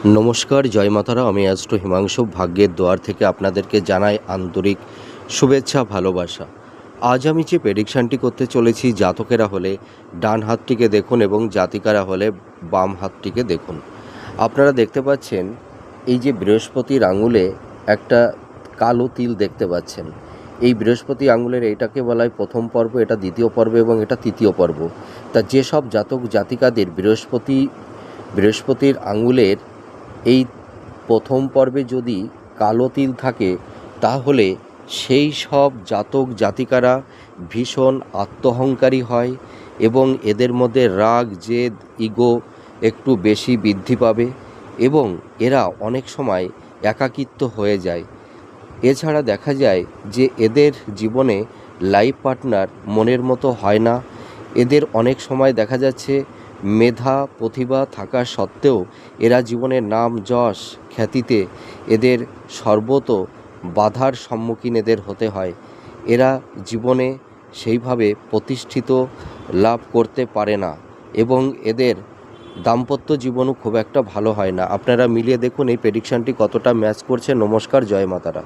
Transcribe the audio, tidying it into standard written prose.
নমস্কার, জয় মাতারা। আমি অ্যাস্ট্রো হিমাংশু ভাগ্যের দুয়ার থেকে আপনাদেরকে জানাই আন্তরিক শুভেচ্ছা, ভালোবাসা। আজ আমি যে প্রেডিকশানটি করতে চলেছি, জাতকেরা হলে ডান হাতটিকে দেখুন এবং জাতিকারা হলে বাম হাতটিকে দেখুন। আপনারা দেখতে পাচ্ছেন এই যে বৃহস্পতির আঙুলে একটা কালো তিল দেখতে পাচ্ছেন। এই বৃহস্পতি আঙুলের এইটাকে বলা হয় প্রথম পর্ব, এটা দ্বিতীয় পর্ব এবং এটা তৃতীয় পর্ব। তা যেসব জাতক জাতিকাদের বৃহস্পতির আঙুলের এই প্রথম পর্বে যদি কালো তিল থাকে, তাহলে সেই সব জাতক জাতিকারা ভীষণ আত্মহংকারী হয় এবং এদের মধ্যে রাগ, জেদ, ইগো একটু বেশি বৃদ্ধি পাবে এবং এরা অনেক সময় একাকিত্ব হয়ে যায়। এছাড়া দেখা যায় যে এদের জীবনে লাইফ পার্টনার মনের মতো হয় না। এদের অনেক সময় দেখা যাচ্ছে মেধা প্রতিভা থাকা সত্ত্বেও এরা জীবনের নাম যশ খ্যাতিতে এদের সর্বত বাধার সম্মুখীন এদের হতে হয়। এরা জীবনে সেইভাবে প্রতিষ্ঠিত লাভ করতে পারে না এবং এদের দাম্পত্য জীবনও খুব একটা ভালো হয় না। আপনারা মিলিয়ে দেখুন এই প্রেডিকশানটি কতটা ম্যাচ করছে। নমস্কার, জয় মাতারা।